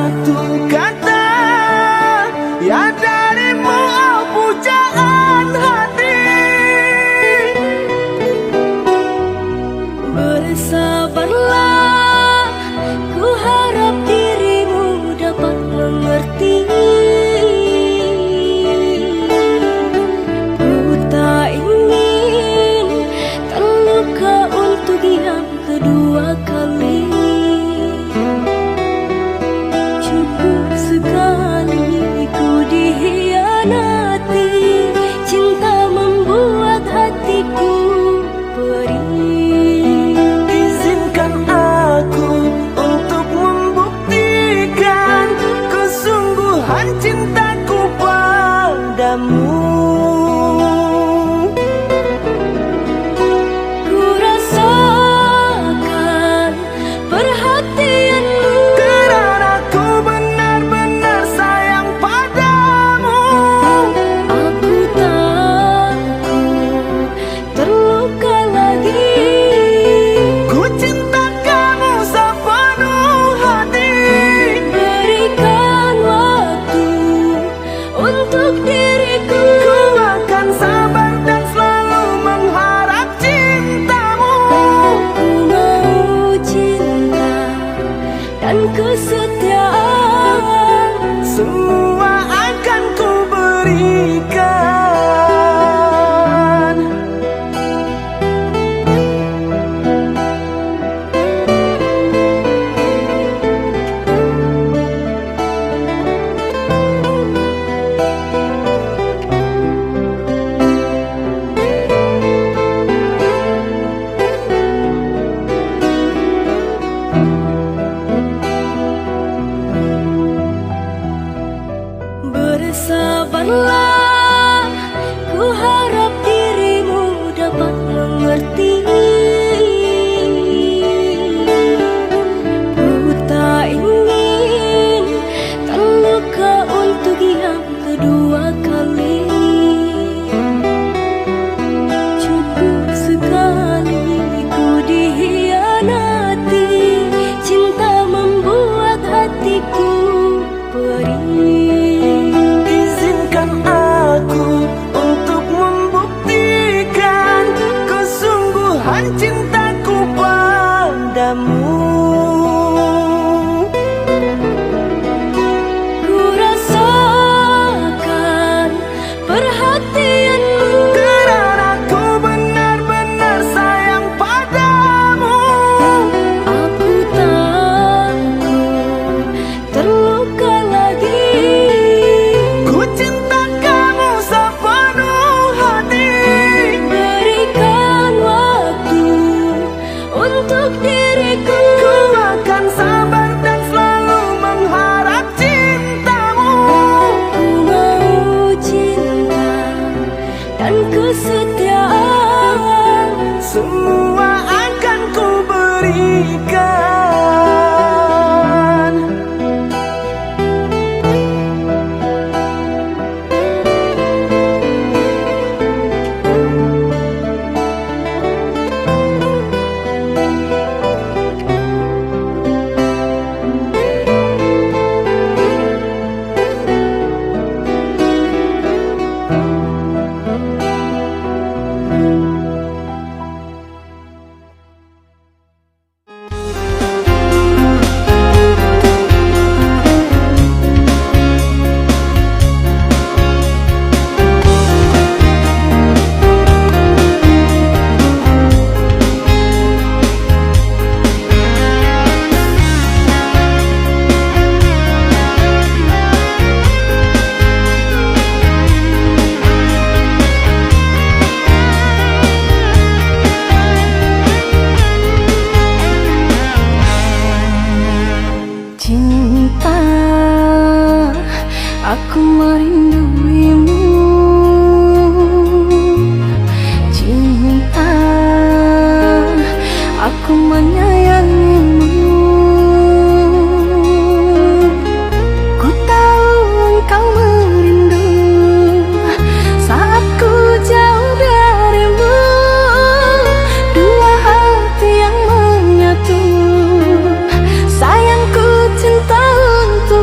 satu kata, ya darimu oh pujaan hati. Bersabarlah, ku harap dirimu dapat mengerti. Ku tak ingin terluka untuk yang kedua kali. Cukup sekali ku dikhianati, cinta membuat hatiku perih. Izinkan aku untuk membuktikan kesungguhan cintaku padamu. Ku rasakan perhatianmu, Karena ku benar-benar sayang padamu. aku takut terluka lagi. Ku cinta kamu sepenuh hati. Berikan waktu untuk diriku. Ku akan sabar dan selalu mengharap cintamu. Ku mau cinta dan kesetiaan. Semua akan ku berikan. Bersabarlah, ku harap dirimu dapat mengerti. Ku tak ingin terluka untuk yang kedua kali. Cukup sekali ku dikhianati, cinta membuat hatiku perih. Izinkan aku untuk membuktikan kesungguhan cintaku padamu. Ku rasakan perhatianmu, Karena ku benar-benar sayang padamu. aku takut terluka lagi. Ku cinta kamu sepenuh hati. Berikan waktu untuk diriku. Ku akan sabar dan selalu mengharap cintamu. Ku mau cinta dan kesetiaan. Semua akan ku berikan. Cinta, aku merinduimu. Cinta, aku menyayangimu. Ku tahu engkau merindu saat ku jauh darimu. Dua hati yang menyatu, sayangku cinta untuk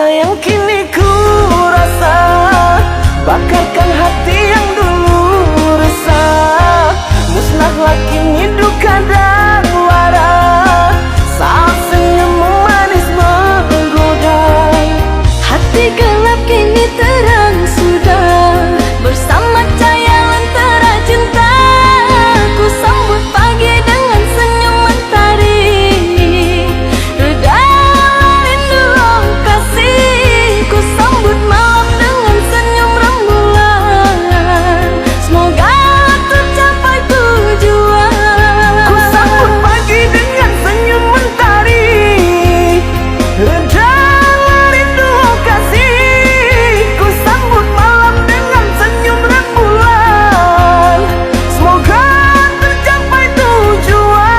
cinta yang kini ku rasa, bakarkan hati yang dulu resah. Musnahlah kini duka dan lara, saat senyummu manis menggoda. Hati gelap kini terang sudah, bersama cahaya lentera cinta. Ku sambut pagi dengan senyum mentari, reda rindu oh kasih. Ku sambut malam dengan senyum rembulan, semoga tercapai tujuan. Ku sambut pagi dengan senyum mentari, reda rindu oh kasih. Ku sambut malam dengan senyum rembulan, semoga tercapai tujuan.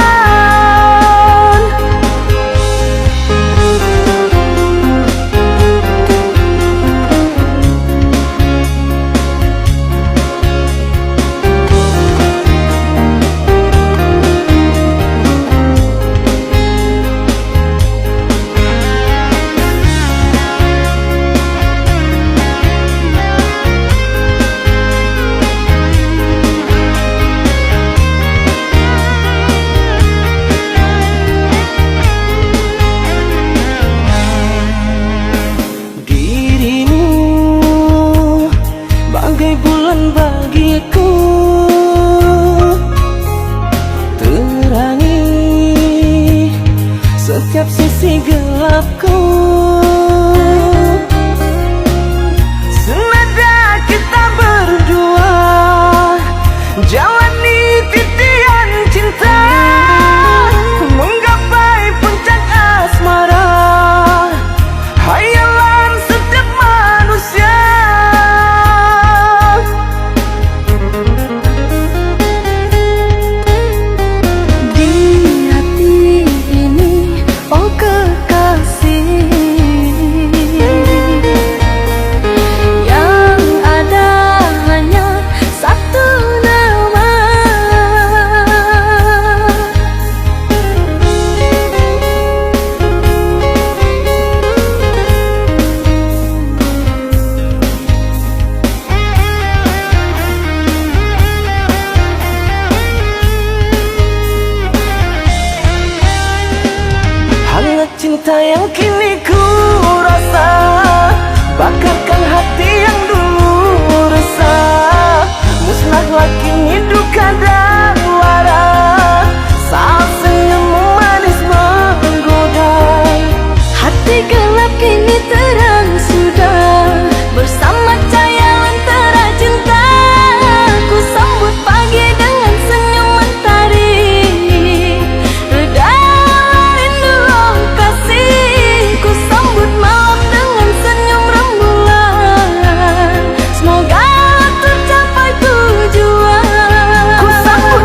Dirimu bagai bulan bagiku, terangi setiap sisi gelapku. Senada kita berdua jalani titian cinta, menggapai puncak asmara, hayalan setiap manusia. Di hati ini oh kekasih, yang ada hanya satu nama. Hangat cinta yang kini ku rasa, bakarkan hati yang dulu resah. Musnahlah kini duka dan lara, saat senyummu manis menggoda. Hati gelap kini terang sudah, bersama cahaya lentera cinta. Ku sambut pagi dengan senyum mentari, reda rindu oh kasih. Ku sambut malam dengan senyum rembulan, semoga tercapai tujuan. Ku sambut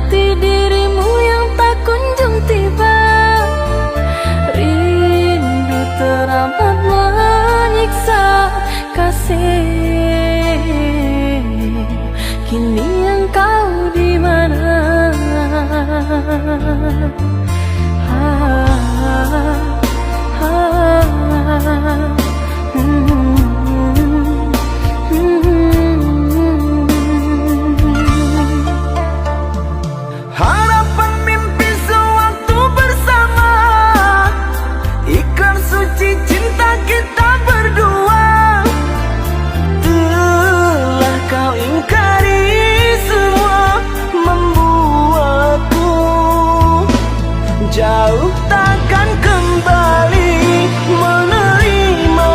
hati dirimu yang tak kunjung tiba. Rindu teramat menyiksa kasih. Kini engkau di mana? Harapan mimpi sewaktu bersama, ikrar suci cinta kita berdua, telah kau ingkari semua, membuatku jauh takkan kembali menerima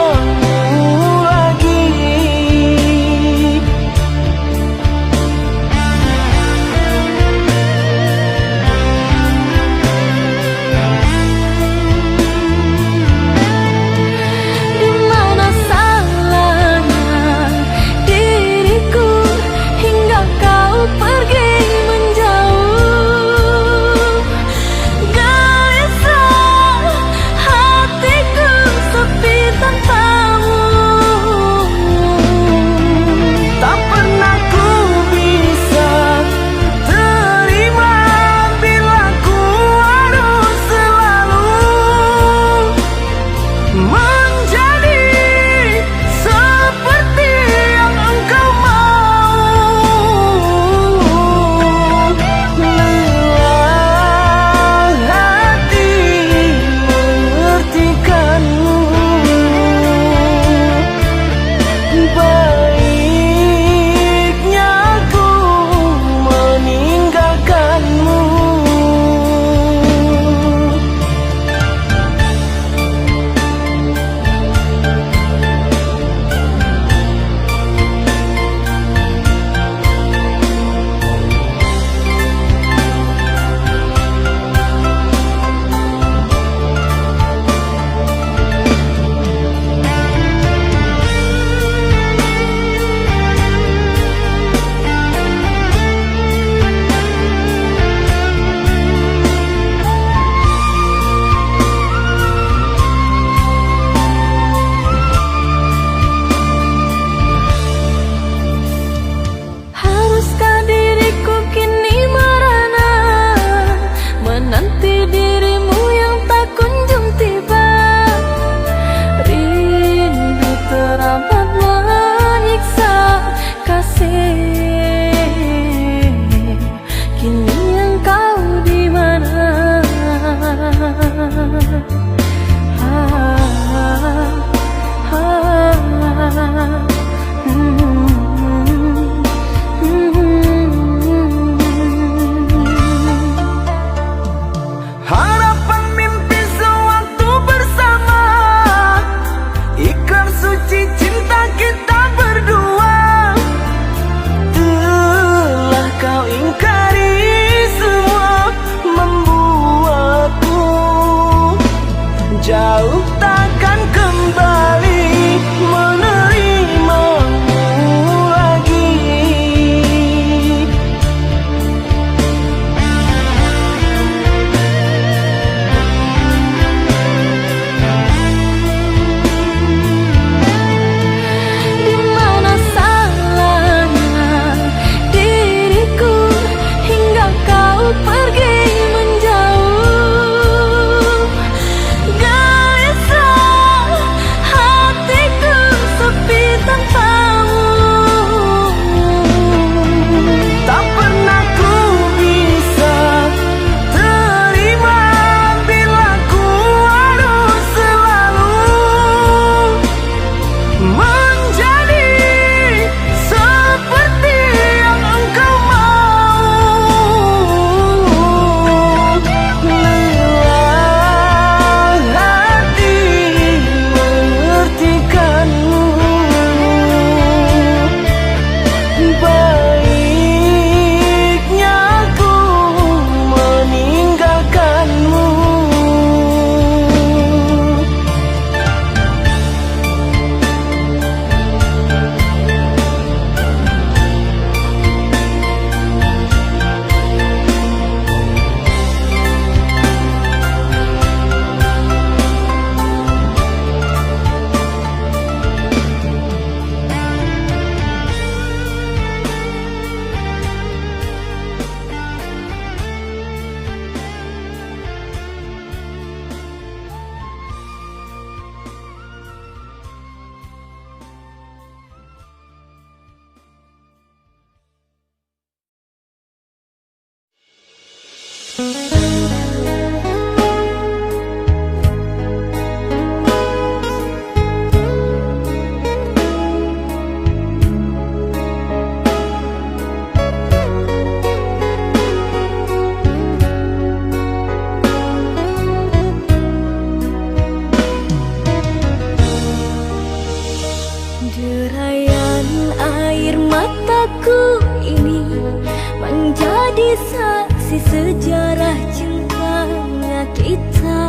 saksi sejarah cintanya kita.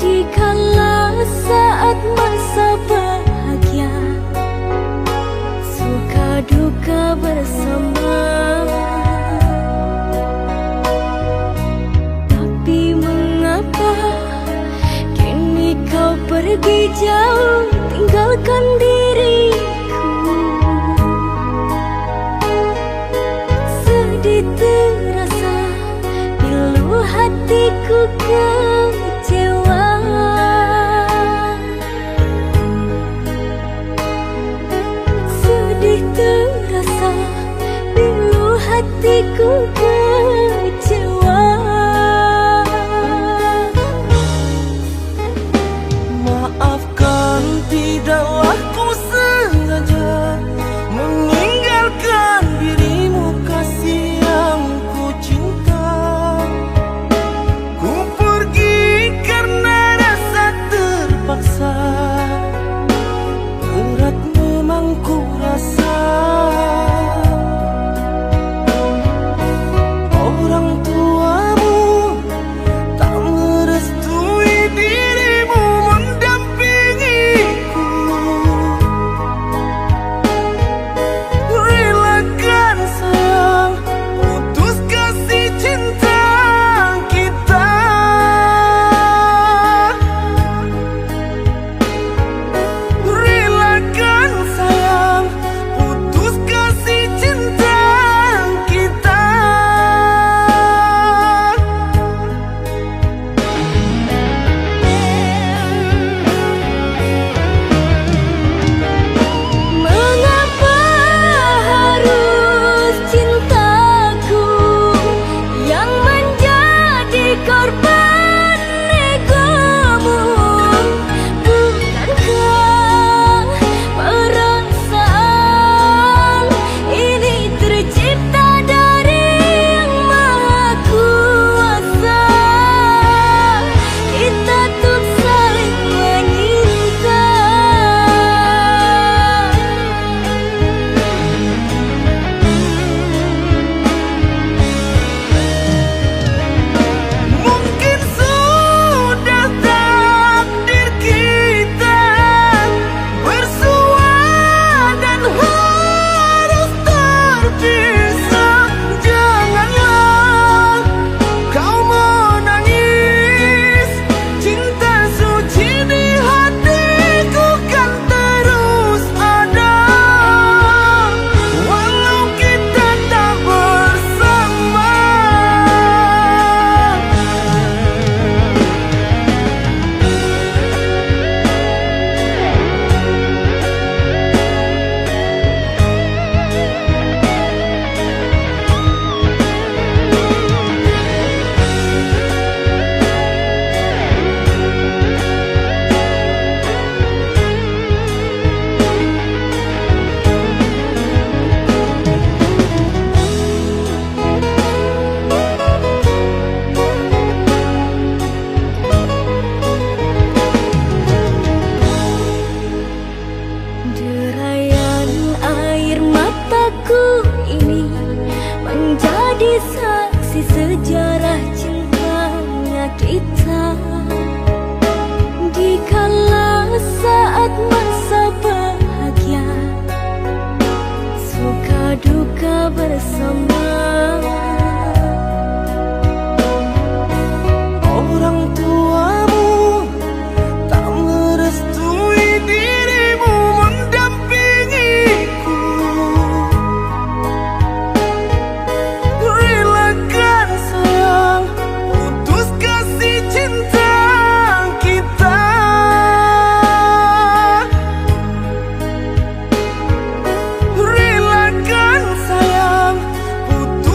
Dikala saat masa bahagia, suka duka bersama. Tapi mengapa kini kau pergi jauh, tinggalkan diriku? Sedih terasa pilu hatiku kecewa. Sedih terasa pilu hatiku kecewa. Maafkan, tidaklah ku sengaja meninggalkan dirimu, kasih yang ku cinta. Ku pergi karena rasa terpaksa, berat memang ku rasa. Orang tuamu tak merestui dirimu mendampingiku. Relakan sayang, putus kasih cinta kita. Relakan sayang, putus kasih cinta kita. Mengapa harus cintaku yang menjadi korban egomu? Bukankah perasaan ini tercipta dari Yang Maha Kuasa? Kita tuh saling menyinta. Mungkin sudah takdir kita bersua dan harus terpisah. Janganlah kau menangis, cinta suci di hatiku kan terus ada, walau kita tak bersama. Derayan air mataku ini menjadi saksi sejarah cintanya kita. Dikala saat masa bahagia, suka duka bersama. Orang tuamu tak merestui dirimu mendampingiku. Relakan sayang, putus kasih cinta kita. Relakan sayang, putus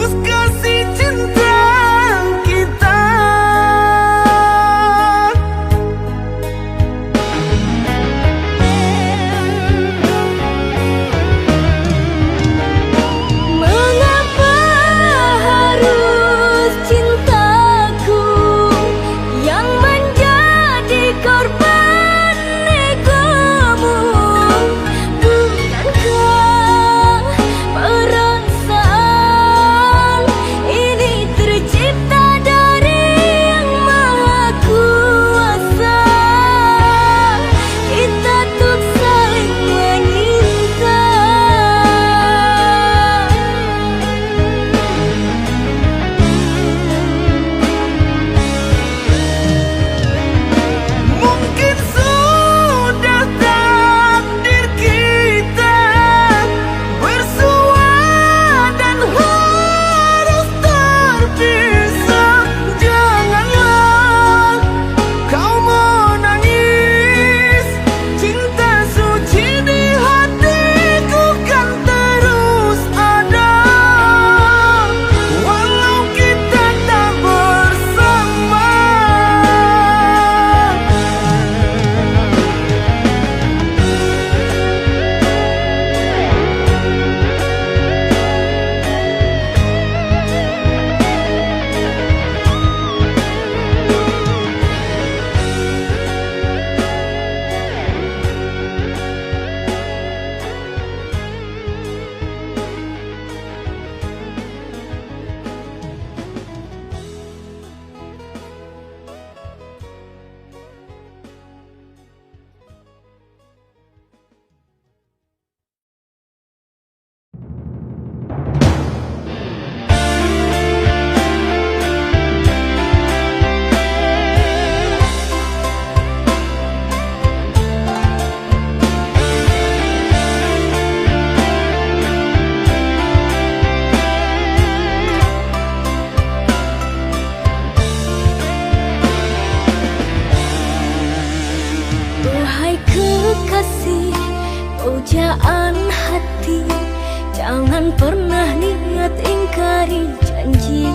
pernah niat ingkari janji.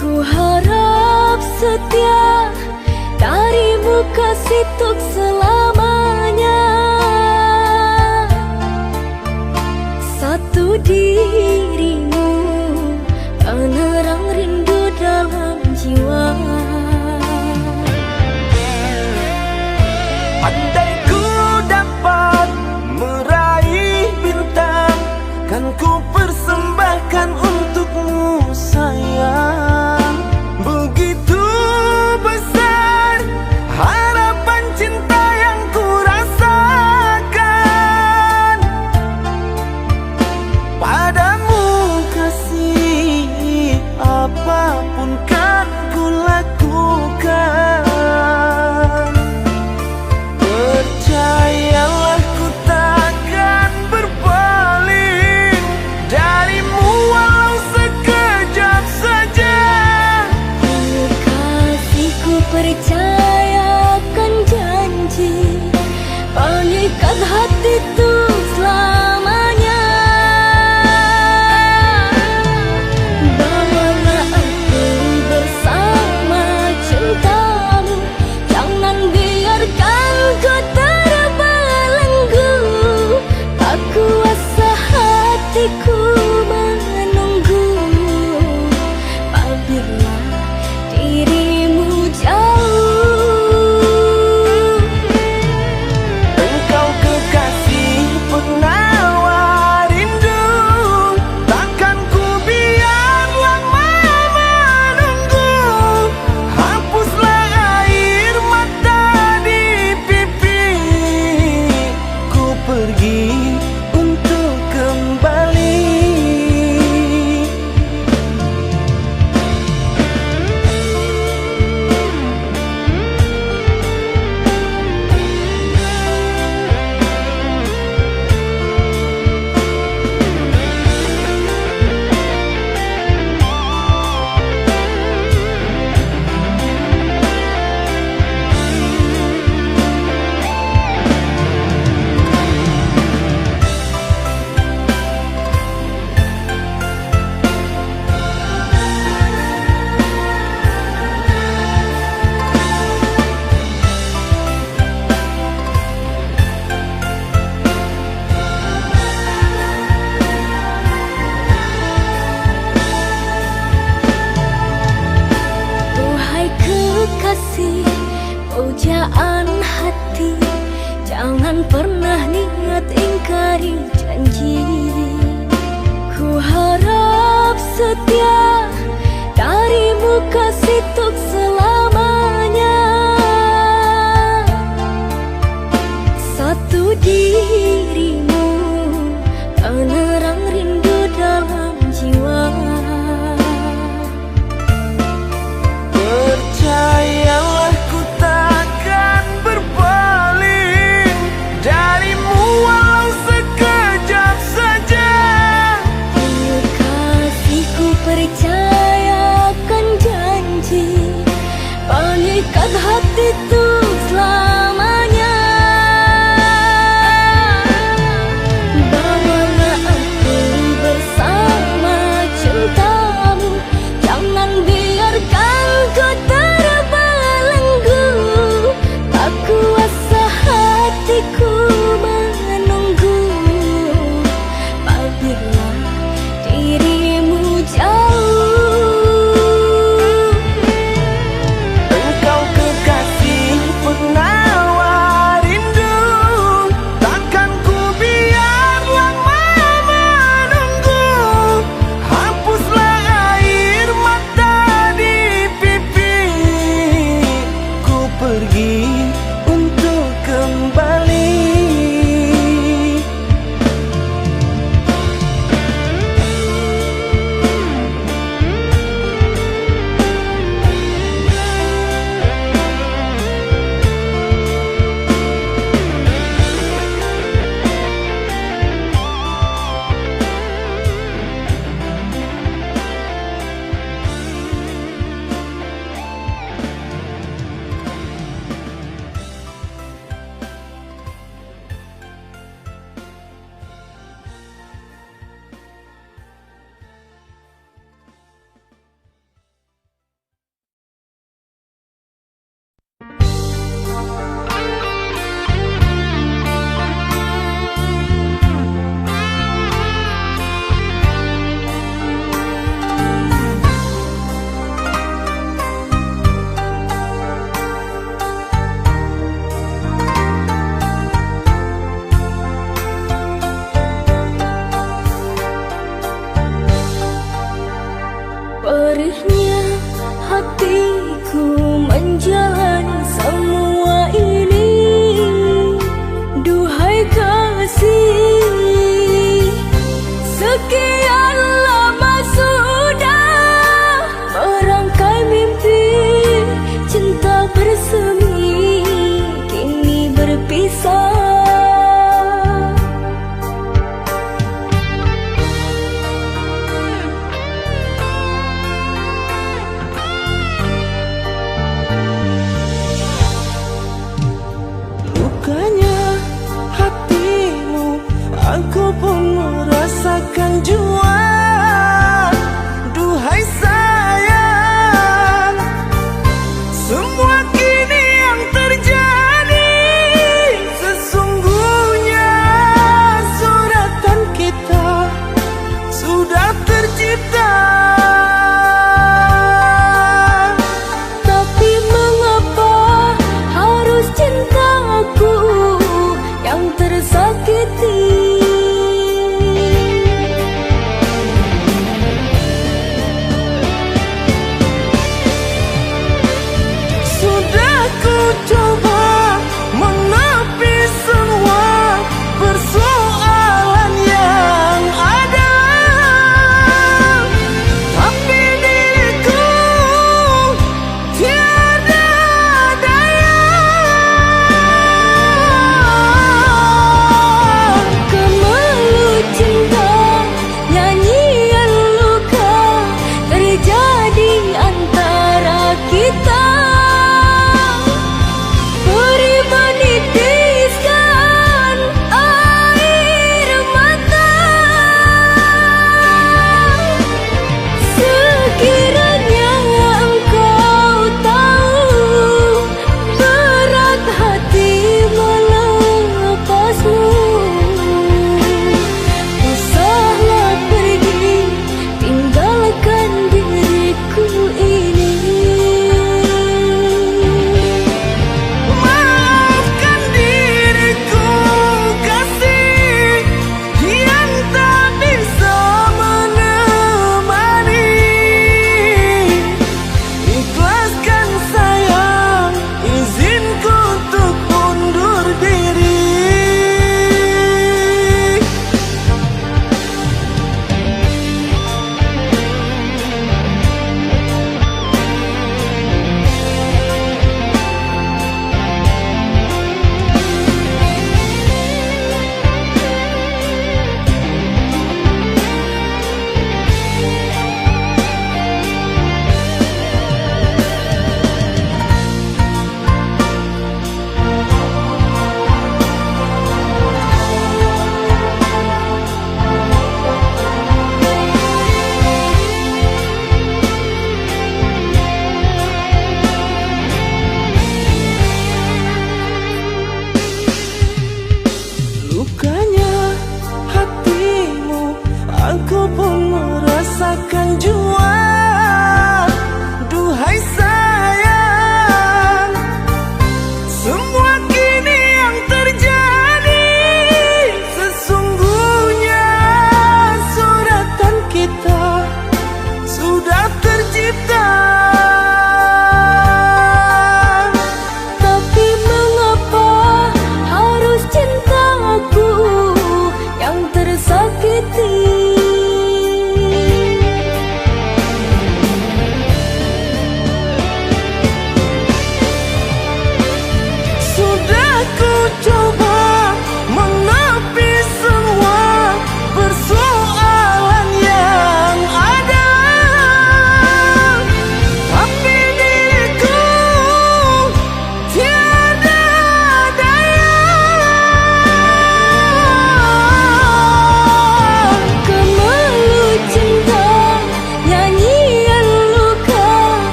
Ku harap setia darimu kasih tuk selamanya. Satu dirimu penerang rindu dalam jiwa. Andai ku dapat meraih bintang, kan ku persembahkan untukmu sayang. Begitu besar harapan cinta yang ku rasakan padamu kasih, apapun kan ku lakukan. Percayalah ku takkan berpaling darimu walau sekejap saja. Kasihku percayakan janji, mengikat hati tuh selamanya. Bawalah aku bersama cintamu, jangan biarkan ku terbelenggu. Tak kuasa hatiku menunggu apabila dirimu jauh. Engkau kekasih penawar rindu, takkan ku biar lama menunggu. Hapuslah air mata di pipi, ku pergi untuk kembali. hatiku menjalani semua ini. Duhai kasih, sekian lama sudah merangkai mimpi cinta bersemi, kini berpisah. Lukanya hatimu, aku pun merasakan jua. Duhai sayang, semua kini yang terjadi sesungguhnya suratan kita sudah